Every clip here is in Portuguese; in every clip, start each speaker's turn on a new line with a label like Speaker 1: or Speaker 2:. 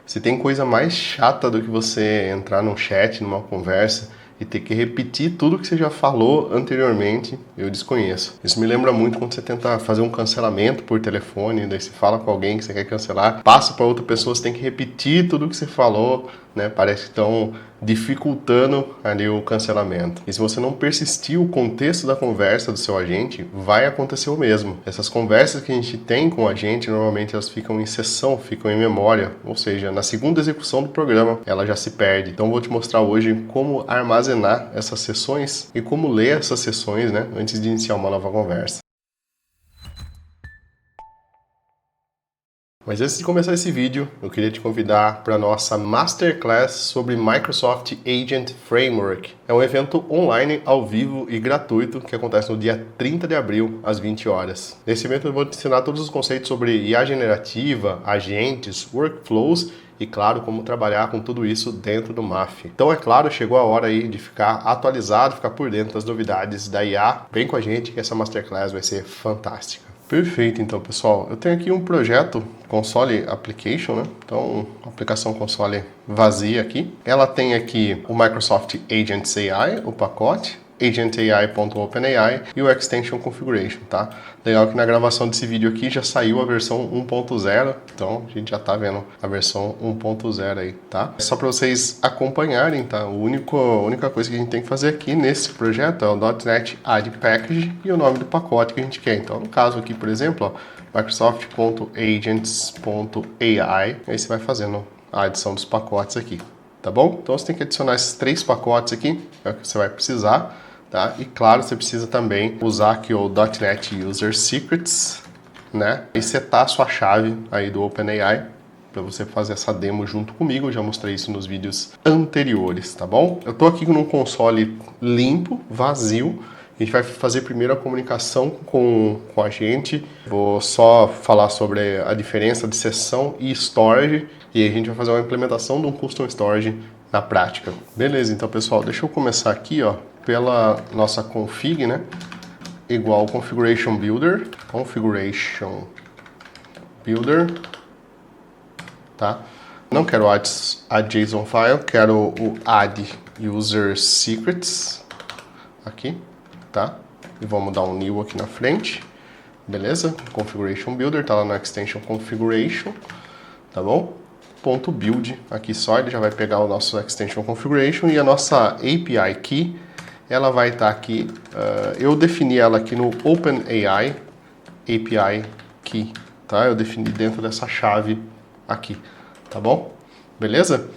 Speaker 1: Se tem coisa mais chata do que você entrar num chat, numa conversa e ter que repetir tudo que você já falou anteriormente, eu desconheço. Isso me lembra muito quando você tenta fazer um cancelamento por telefone, daí você fala com alguém que você quer cancelar, passa para outra pessoa, você tem que repetir tudo que você falou, né? Parece que estão dificultando ali o cancelamento. E se você não persistir o contexto da conversa do seu agente, vai acontecer o mesmo. Essas conversas que a gente tem com o agente, normalmente elas ficam em sessão, ficam em memória, ou seja, na segunda execução do programa, ela já se perde. Então eu vou te mostrar hoje como armazenar essas sessões e como ler essas sessões, né, antes de iniciar uma nova conversa. Mas antes de começar esse vídeo, eu queria te convidar para a nossa Masterclass sobre Microsoft Agent Framework. É um evento online, ao vivo e gratuito que acontece no dia 30 de abril, às 20 horas. Nesse evento eu vou te ensinar todos os conceitos sobre IA generativa, agentes, workflows e, claro, como trabalhar com tudo isso dentro do MAF. Então, é claro, chegou a hora aí de ficar atualizado, ficar por dentro das novidades da IA. Vem com a gente que essa Masterclass vai ser fantástica. Perfeito, então, pessoal. Eu tenho aqui um projeto Console Application, né? Então, aplicação console vazia aqui. Ela tem aqui o Microsoft Agents AI, o pacote, agentai.openai e o Extension Configuration, tá? Legal que na gravação desse vídeo aqui já saiu a versão 1.0, então a gente já tá vendo a versão 1.0 aí, tá? Só para vocês acompanharem, tá? A única coisa que a gente tem que fazer aqui nesse projeto é o .NET Add Package e o nome do pacote que a gente quer. Então, no caso aqui, por exemplo, ó, Microsoft.agents.ai, aí você vai fazendo a adição dos pacotes aqui, tá bom? Então você tem que adicionar esses 3 pacotes aqui, é o que você vai precisar, tá? E claro, você precisa também usar aqui o .NET User Secrets, né? E setar a sua chave aí do OpenAI para você fazer essa demo junto comigo. Eu já mostrei isso nos vídeos anteriores, tá bom? Eu tô aqui num console limpo, vazio. A gente vai fazer primeiro a comunicação com a gente. Vou só falar sobre a diferença de sessão e storage. E aí a gente vai fazer uma implementação de um custom storage na prática. Beleza, então pessoal, deixa eu começar aqui, ó, pela nossa config, né? Igual configuration builder, tá? Não quero add JSON file, quero o add user secrets aqui, tá? E vamos dar um new aqui na frente, beleza? Configuration builder, tá lá no extension configuration, tá bom? Ponto build aqui só, ele já vai pegar o nosso extension configuration e a nossa API key, ela vai estar aqui, eu defini ela aqui no OpenAI API key, tá? Eu defini dentro dessa chave aqui, tá bom? Beleza?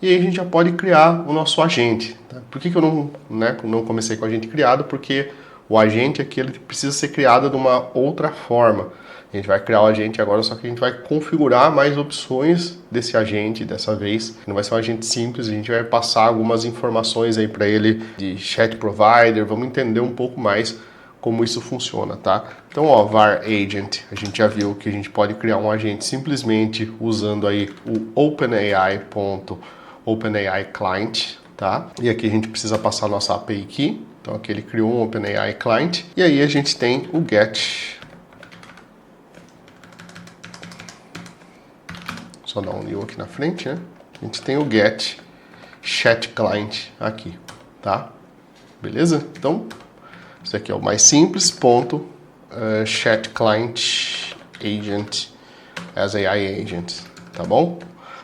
Speaker 1: E aí a gente já pode criar o nosso agente, tá? Por que eu não comecei com o agente criado? Porque o agente aqui ele precisa ser criado de uma outra forma. A gente vai criar o agente agora, só que a gente vai configurar mais opções desse agente dessa vez. Não vai ser um agente simples, a gente vai passar algumas informações aí para ele de chat provider, vamos entender um pouco mais como isso funciona, tá? Então, ó, var agent, a gente já viu que a gente pode criar um agente simplesmente usando aí o OpenAI client, tá? E aqui a gente precisa passar a nossa API key. Então aqui ele criou um OpenAI client e aí a gente tem o get. Só dar um new aqui na frente, né? A gente tem o get chat client aqui, tá? Beleza? Então, isso aqui é o mais simples, ponto, chat client agent as AI agent, tá bom?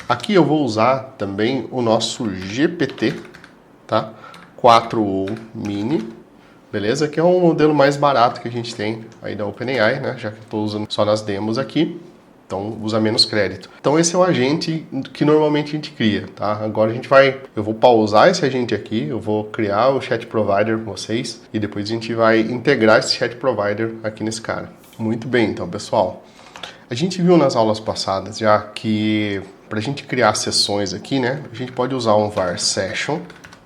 Speaker 1: Aqui eu vou usar também o nosso GPT, tá? 4o mini, beleza? Que é um modelo mais barato que a gente tem aí da OpenAI, né? Já que eu estou usando só nas demos aqui. Então usa menos crédito. Então esse é o agente que normalmente a gente cria, tá? Agora eu vou pausar esse agente aqui, eu vou criar o chat provider com vocês e depois a gente vai integrar esse chat provider aqui nesse cara. Muito bem, então pessoal, a gente viu nas aulas passadas já que para a gente criar sessões aqui, né? A gente pode usar um var session,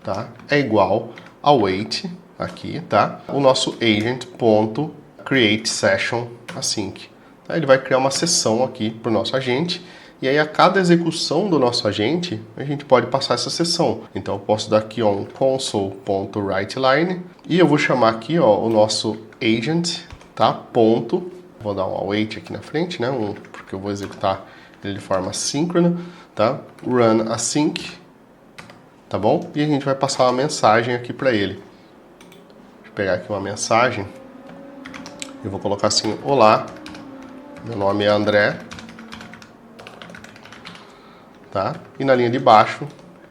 Speaker 1: tá? É igual ao await aqui, tá? O nosso agent.create session async. Ele vai criar uma sessão aqui para o nosso agente e aí a cada execução do nosso agente a gente pode passar essa sessão. Então eu posso dar aqui ó, um console.writeLine e eu vou chamar aqui ó, o nosso agent, tá? Ponto, vou dar um await aqui na frente, né? Porque eu vou executar ele de forma síncrona, tá? Run async, tá bom? E a gente vai passar uma mensagem aqui para ele. Deixa eu pegar aqui uma mensagem. Eu vou colocar assim: olá, meu nome é André, tá? E na linha de baixo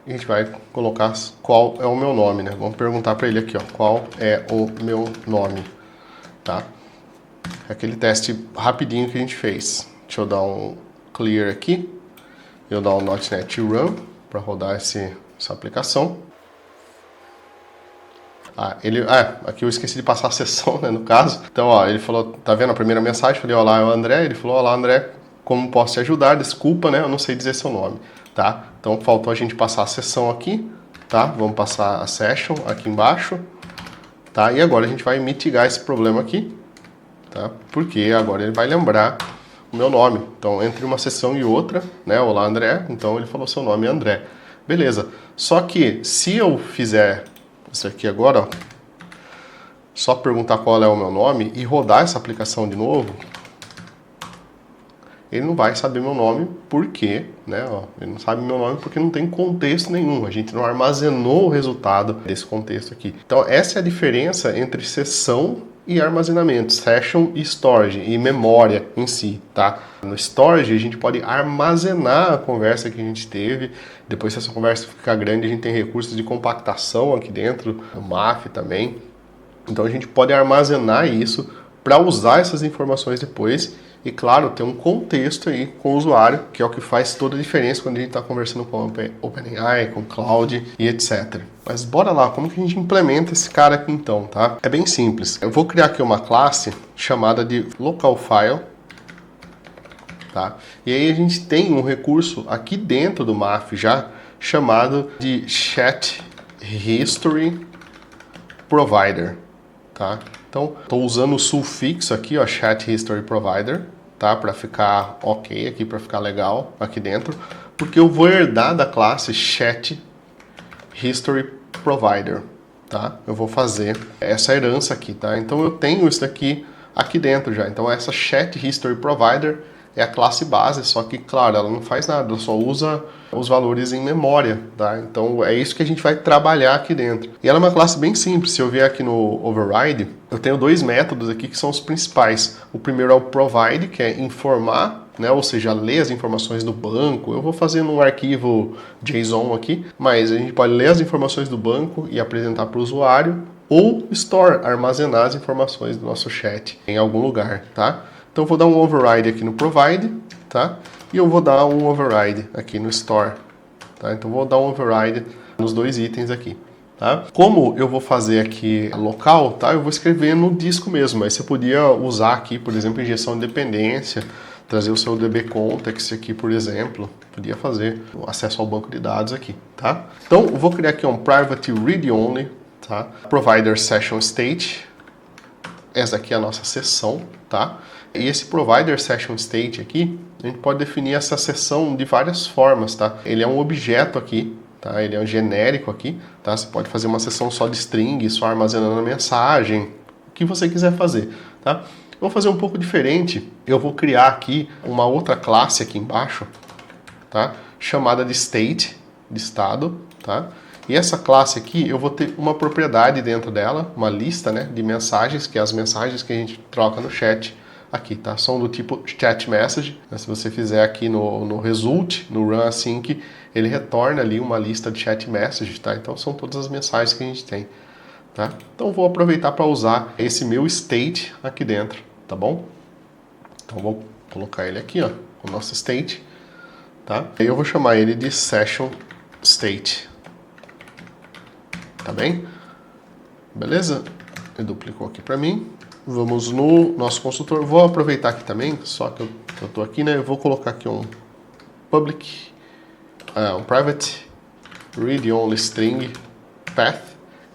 Speaker 1: a gente vai colocar qual é o meu nome, né? Vamos perguntar para ele aqui, ó, qual é o meu nome, tá? Aquele teste rapidinho que a gente fez. Deixa eu dar um clear aqui. Eu dar um .NET Run para rodar essa aplicação. Aqui eu esqueci de passar a sessão, né, no caso. Então, ó, ele falou, tá vendo a primeira mensagem? Eu falei, olá, é o André. Ele falou, olá, André, como posso te ajudar? Desculpa, né, eu não sei dizer seu nome, tá? Então, faltou a gente passar a sessão aqui, tá? Vamos passar a session aqui embaixo, tá? E agora a gente vai mitigar esse problema aqui, tá? Porque agora ele vai lembrar o meu nome. Então, entre uma sessão e outra, né, olá, André, então ele falou seu nome é André. Beleza. Só que se eu fizer isso aqui agora, ó, só perguntar qual é o meu nome e rodar essa aplicação de novo, ele não vai saber meu nome porque, né, ó, ele não sabe meu nome porque não tem contexto nenhum, a gente não armazenou o resultado desse contexto aqui. Então essa é a diferença entre sessão e armazenamento, session e storage, e memória em si, tá? No storage a gente pode armazenar a conversa que a gente teve, depois se essa conversa ficar grande a gente tem recursos de compactação aqui dentro, o MAF também, então a gente pode armazenar isso para usar essas informações depois e, claro, ter um contexto aí com o usuário, que é o que faz toda a diferença quando a gente está conversando com OpenAI, com Cloud e etc. Mas bora lá, como que a gente implementa esse cara aqui então, tá? É bem simples. Eu vou criar aqui uma classe chamada de localFile, tá? E aí a gente tem um recurso aqui dentro do MAF já chamado de Chat History Provider, tá? Então, estou usando o sufixo aqui, ó, Chat History Provider, tá? Para ficar ok aqui, para ficar legal aqui dentro, porque eu vou herdar da classe Chat History Provider, tá? Eu vou fazer essa herança aqui, tá? Então eu tenho isso aqui dentro já. Então essa Chat History Provider é a classe base, só que, claro, ela não faz nada, ela só usa os valores em memória, tá? Então é isso que a gente vai trabalhar aqui dentro. E ela é uma classe bem simples. Se eu vier aqui no override, eu tenho dois métodos aqui que são os principais. O primeiro é o provide, que é informar, né? Ou seja, ler as informações do banco. Eu vou fazer num arquivo JSON aqui, mas a gente pode ler as informações do banco e apresentar para o usuário, ou store, armazenar as informações do nosso chat em algum lugar, tá? Então eu vou dar um override aqui no provide, tá? E eu vou dar um override aqui no store, tá? Então eu vou dar um override nos dois itens aqui, tá? Como eu vou fazer aqui local, tá? Eu vou escrever no disco mesmo, mas você podia usar aqui, por exemplo, injeção de dependência, trazer o seu DB context aqui, por exemplo, podia fazer o acesso ao banco de dados aqui, tá? Então eu vou criar aqui um private read only, tá? Provider session state. Essa aqui é a nossa sessão, tá? E esse provider session state aqui, a gente pode definir essa sessão de várias formas, tá? Ele é um objeto aqui, tá? Ele é um genérico aqui, tá? Você pode fazer uma sessão só de string, só armazenando a mensagem, o que você quiser fazer, tá? Vou fazer um pouco diferente. Eu vou criar aqui uma outra classe aqui embaixo, tá? Chamada de state, de estado, tá? E essa classe aqui, eu vou ter uma propriedade dentro dela, uma lista, né, de mensagens, que é as mensagens que a gente troca no chat aqui, tá? São do tipo chat message. Se você fizer aqui no result, no run async, ele retorna ali uma lista de chat message, tá? Então são todas as mensagens que a gente tem, tá? Então vou aproveitar para usar esse meu state aqui dentro, tá bom? Então vou colocar ele aqui, ó, o nosso state, tá? E eu vou chamar ele de session state. Tá bem? Beleza? Ele duplicou aqui para mim. Vamos no nosso construtor. Vou aproveitar aqui também, só que eu tô aqui, né? Eu vou colocar aqui um public, um private read only string path,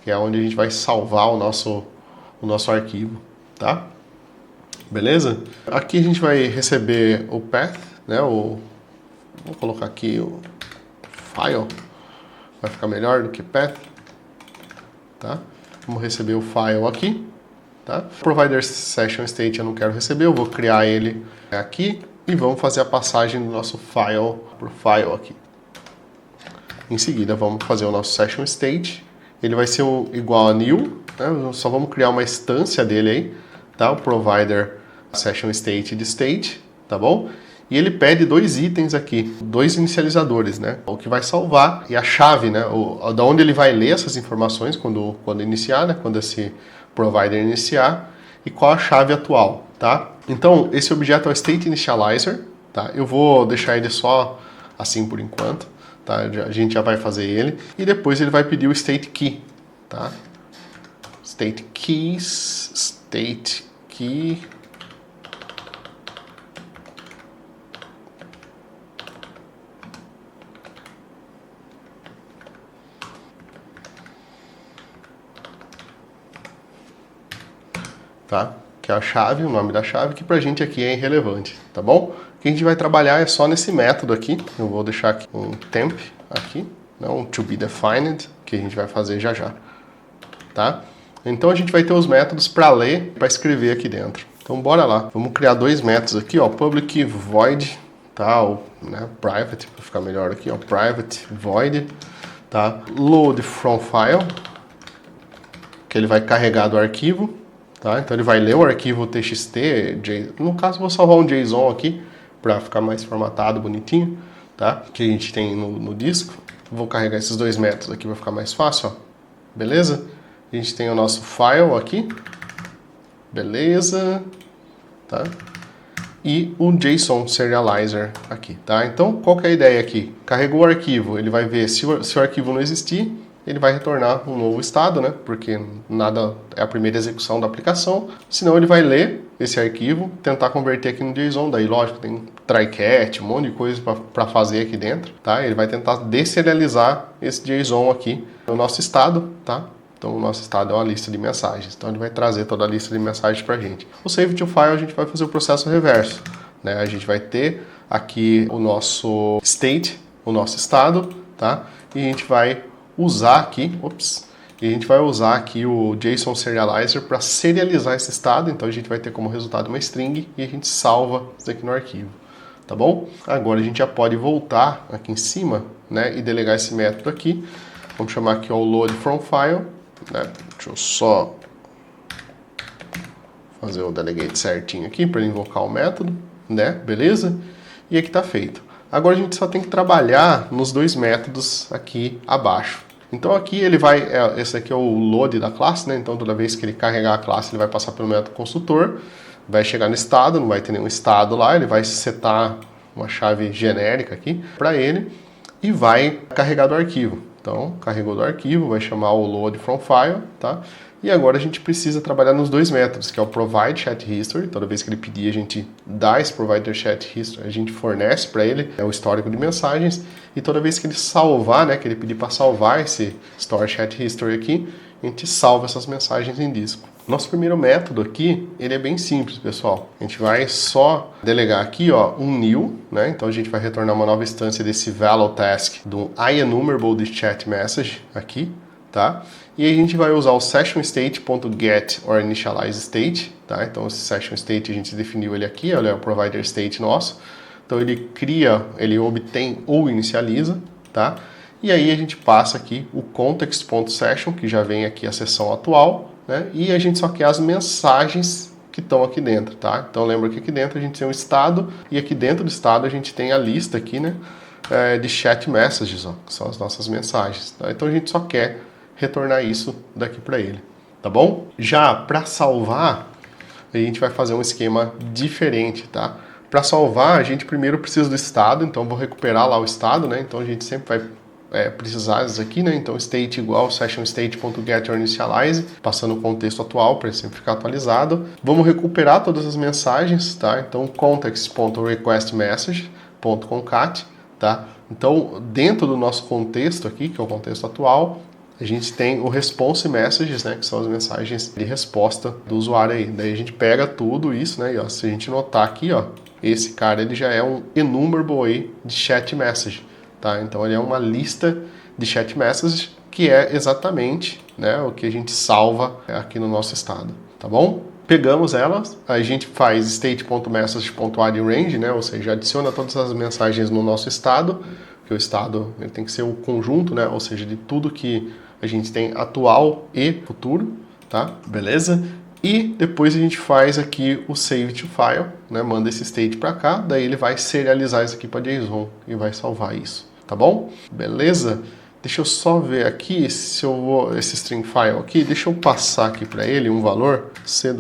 Speaker 1: que é onde a gente vai salvar o nosso arquivo, tá? Beleza? Aqui a gente vai receber o path, né? Vou colocar aqui o file, vai ficar melhor do que path. Tá? Vamos receber o file aqui, tá? Provider session state eu não quero receber, eu vou criar ele aqui, e vamos fazer a passagem do nosso file para o file aqui. Em seguida, vamos fazer o nosso session state. Ele vai ser igual a new, né? Só vamos criar uma instância dele aí, tá? O provider session state de state, tá bom? E ele pede dois itens aqui, dois inicializadores, né? O que vai salvar e a chave, né? Da onde ele vai ler essas informações quando iniciar, né? Quando esse provider iniciar, e qual a chave atual, tá? Então, esse objeto é o state initializer, tá? Eu vou deixar ele só assim por enquanto, tá? A gente já vai fazer ele e depois ele vai pedir o state key, tá? State key. Tá? Que é a chave, o nome da chave, que pra gente aqui é irrelevante, tá bom? O que a gente vai trabalhar é só nesse método aqui. Eu vou deixar aqui um temp aqui, não um to be defined, que a gente vai fazer já já, tá? Então a gente vai ter os métodos para ler, para escrever aqui dentro. Então bora lá. Vamos criar dois métodos aqui, ó, public void, tá? Ou, né, private, para ficar melhor aqui, ó, private void, tá? Load from file, que ele vai carregar do arquivo. Tá? Então ele vai ler o arquivo txt, no caso vou salvar um JSON aqui para ficar mais formatado, bonitinho, tá? Que a gente tem no disco. Vou carregar esses dois métodos aqui para ficar mais fácil, ó. Beleza? A gente tem o nosso file aqui, beleza, tá? E o JSON serializer aqui, tá? Então qual que é a ideia aqui? Carregou o arquivo, ele vai ver se o arquivo não existir, ele vai retornar um novo estado, né? Porque nada é a primeira execução da aplicação. Senão ele vai ler esse arquivo, tentar converter aqui no JSON. Daí, lógico, tem try-catch, um monte de coisa para fazer aqui dentro, tá? Ele vai tentar deserializar esse JSON aqui no nosso estado, tá? Então o nosso estado é uma lista de mensagens. Então ele vai trazer toda a lista de mensagens para a gente. O save to file a gente vai fazer o processo reverso, né? A gente vai ter aqui o nosso state, o nosso estado, tá? E a gente vai usar aqui, o JSON Serializer para serializar esse estado. Então a gente vai ter como resultado uma string e a gente salva isso aqui no arquivo, tá bom? Agora a gente já pode voltar aqui em cima, né, e delegar esse método aqui. Vamos chamar aqui o load from file, né? Deixa eu só fazer o delegate certinho aqui para invocar o método, né? Beleza? E aqui está feito. Agora a gente só tem que trabalhar nos dois métodos aqui abaixo. Então aqui ele vai, esse aqui é o load da classe, né? Então toda vez que ele carregar a classe, ele vai passar pelo método construtor, vai chegar no estado, não vai ter nenhum estado lá, ele vai setar uma chave genérica aqui para ele e vai carregar do arquivo. Então carregou do arquivo, vai chamar o load from file, tá? E agora a gente precisa trabalhar nos dois métodos, que é o provide chat history. Toda vez que ele pedir, a gente dá esse provider chat history, a gente fornece para ele o histórico de mensagens. E toda vez que ele salvar, né, que ele pedir para salvar esse store chat history aqui, a gente salva essas mensagens em disco. Nosso primeiro método aqui, ele é bem simples, pessoal. A gente vai só delegar aqui, ó, um new, né? Então a gente vai retornar uma nova instância desse value task do IEnumerable de chat message aqui, tá? E a gente vai usar o sessionState.get or initializeState, tá? Então esse sessionState a gente definiu ele aqui, ele é o provider state nosso. Então ele cria, ele obtém ou inicializa, tá? E aí a gente passa aqui o context.session, que já vem aqui a seção atual, né? E a gente só quer as mensagens que estão aqui dentro, tá? Então lembra que aqui dentro a gente tem um estado e aqui dentro do estado a gente tem a lista aqui, né? De chat messages, ó, que são as nossas mensagens, tá? Então a gente só quer retornar isso daqui para ele, tá bom? Já para salvar, a gente vai fazer um esquema diferente, tá? Para salvar, a gente primeiro precisa do estado, então vou recuperar lá o estado, né? Então a gente sempre vai precisar disso aqui, né? Então state igual sessionState.getOrInitialize, passando o contexto atual para ele sempre ficar atualizado. Vamos recuperar todas as mensagens, tá? Então context.requestMessage.concat, tá? Então dentro do nosso contexto aqui, que é o contexto atual, a gente tem o response messages, né, que são as mensagens de resposta do usuário aí. Daí a gente pega tudo isso, né, e ó, se a gente notar aqui, ó, esse cara ele já é um enumerable aí de chat message, tá? Então ele é uma lista de chat messages que é exatamente, né, o que a gente salva aqui no nosso estado, tá bom? pegamos elas, a gente faz state.message.addRange, né? Ou seja, adiciona todas as mensagens no nosso estado, que o estado ele tem que ser o conjunto, né? Ou seja, de tudo que a gente tem atual e futuro, tá? Beleza? E depois a gente faz aqui o save to file, né? Manda esse state para cá, daí ele vai serializar isso aqui para JSON e vai salvar isso, tá bom? Beleza? Deixa eu só ver aqui se eu vou esse string file aqui, deixa eu passar aqui para ele um valor c://dev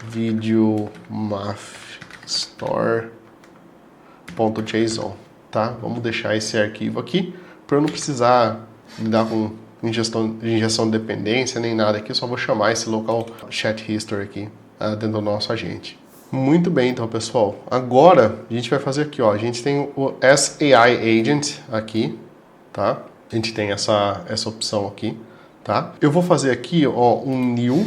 Speaker 1: videomathstore.json, tá? Vamos deixar esse arquivo aqui para eu não precisar lidar com injeção de dependência nem nada aqui, eu só vou chamar esse local chat history aqui dentro do nosso agente. Muito bem, então, pessoal. Agora, a gente vai fazer aqui, ó. A gente tem o SAI Agent aqui, tá? A gente tem essa opção aqui, tá? Eu vou fazer aqui, ó, um new,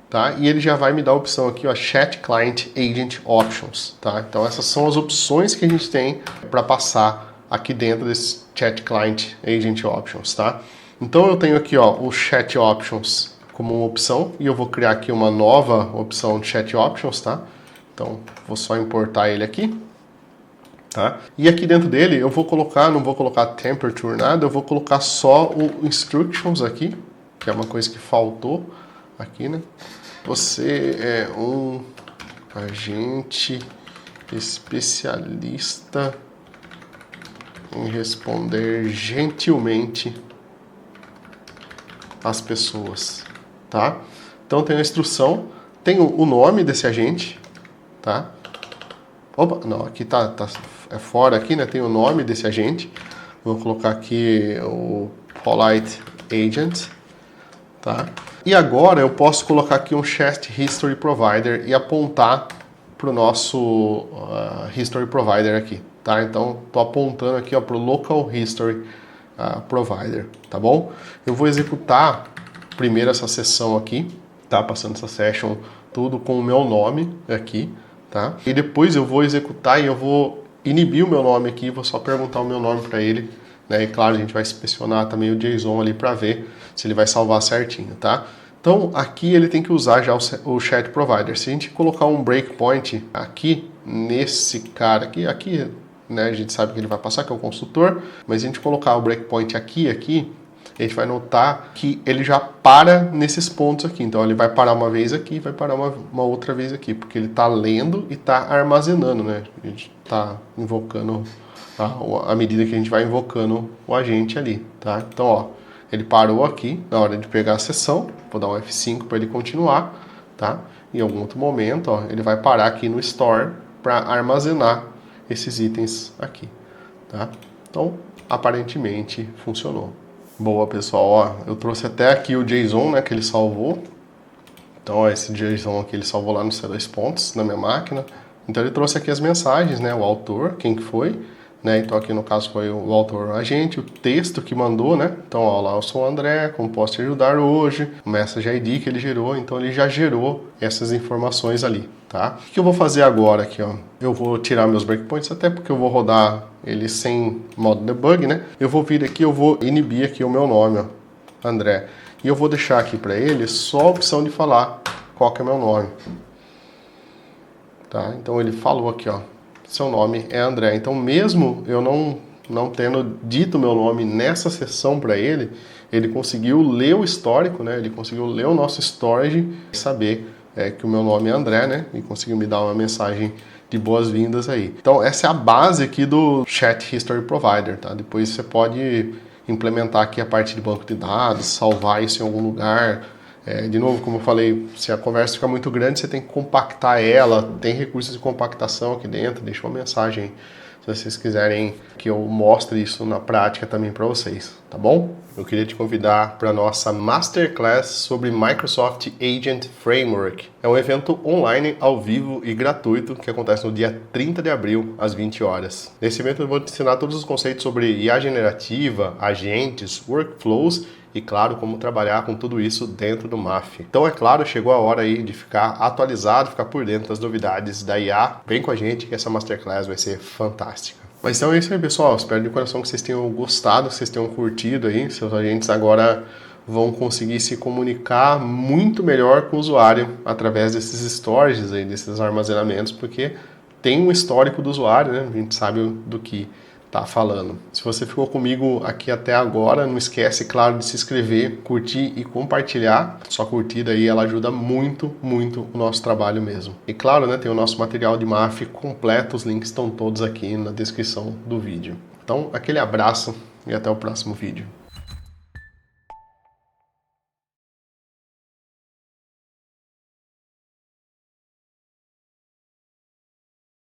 Speaker 1: tá? E ele já vai me dar a opção aqui, ó, Chat Client Agent Options, tá? Então, essas são as opções que a gente tem para passar aqui dentro desse Chat Client Agent Options, tá? Então, eu tenho aqui, ó, o Chat Options como uma opção e eu vou criar aqui uma nova opção de Chat Options, tá? Então, vou só importar ele aqui, tá? E aqui dentro dele eu vou colocar, não vou colocar temperature, nada, eu vou colocar só o instructions aqui, que é uma coisa que faltou aqui, né? Você é um agente especialista em responder gentilmente às pessoas, tá? Então tem a instrução, tem o nome desse agente, tá? Opa, não, aqui é fora aqui, né? Tem o nome desse agente. Vou colocar aqui o Polite Agent, tá? E agora eu posso colocar aqui um Chat History Provider e apontar para o nosso History Provider aqui, tá? Então, tô apontando aqui, ó, para o Local History Provider, tá bom? Eu vou executar primeiro essa sessão aqui, tá? Passando essa session tudo com o meu nome aqui, tá? E depois eu vou executar e eu vou inibir o meu nome aqui, vou só perguntar o meu nome para ele, né? E claro, a gente vai inspecionar também o JSON ali para ver se ele vai salvar certinho, tá? Então, aqui ele tem que usar já o Chat Provider. Se a gente colocar um breakpoint aqui, nesse cara aqui, né, a gente sabe que ele vai passar, que é o construtor, mas se a gente colocar o breakpoint aqui, a gente vai notar que ele já para nesses pontos aqui. Então, ele vai parar uma vez aqui, vai parar uma outra vez aqui, porque ele está lendo e está armazenando, né? A gente está invocando à medida que a gente vai invocando o agente ali, tá? Então, ó, ele parou aqui na hora de pegar a sessão, vou dar um F5 para ele continuar, tá? Em algum outro momento, ó, ele vai parar aqui no Store para armazenar esses itens aqui, tá? Então, aparentemente funcionou. Boa, pessoal, ó, eu trouxe até aqui o JSON, né, que ele salvou. Então, ó, esse JSON aqui ele salvou lá no C2 pontos na minha máquina. Então, ele trouxe aqui as mensagens, né, o autor, quem que foi, né? Então, aqui no caso foi o autor, o agente, o texto que mandou, né? Então, ó, lá eu sou o André, como posso te ajudar hoje? O message ID que ele gerou, então ele já gerou essas informações ali, tá? O que eu vou fazer agora aqui, ó? Eu vou tirar meus breakpoints, até porque eu vou rodar ele sem modo debug, né? Eu vou vir aqui, eu vou inibir aqui o meu nome, ó, André. E eu vou deixar aqui para ele só a opção de falar qual que é meu nome. Tá? Então ele falou aqui, ó, seu nome é André. Então mesmo eu não tendo dito meu nome nessa sessão para ele, ele conseguiu ler o histórico, né? Ele conseguiu ler o nosso storage e saber que o meu nome é André, né? E conseguiu me dar uma mensagem de boas-vindas aí. Então essa é a base aqui do Chat History Provider, tá? Depois você pode implementar aqui a parte de banco de dados, salvar isso em algum lugar. De novo, como eu falei, se a conversa fica muito grande, você tem que compactar ela, tem recursos de compactação aqui dentro, deixa uma mensagem se vocês quiserem que eu mostre isso na prática também para vocês, tá bom? Eu queria te convidar para a nossa Masterclass sobre Microsoft Agent Framework. É um evento online, ao vivo e gratuito que acontece no dia 30 de abril, às 20 horas. Nesse evento eu vou te ensinar todos os conceitos sobre IA generativa, agentes, workflows e, claro, como trabalhar com tudo isso dentro do MAF. Então, é claro, chegou a hora aí de ficar atualizado, ficar por dentro das novidades da IA. Vem com a gente que essa Masterclass vai ser fantástica. Mas então é isso aí, pessoal. Espero de coração que vocês tenham gostado, que vocês tenham curtido aí. Seus agentes agora vão conseguir se comunicar muito melhor com o usuário através desses storages aí, desses armazenamentos, porque tem um histórico do usuário, né? A gente sabe do que tá falando. Se você ficou comigo aqui até agora, não esquece, claro, de se inscrever, curtir e compartilhar. Sua curtida aí, ela ajuda muito, muito o nosso trabalho mesmo. E claro, né, tem o nosso material de MAF completo, os links estão todos aqui na descrição do vídeo. Então, aquele abraço e até o próximo vídeo.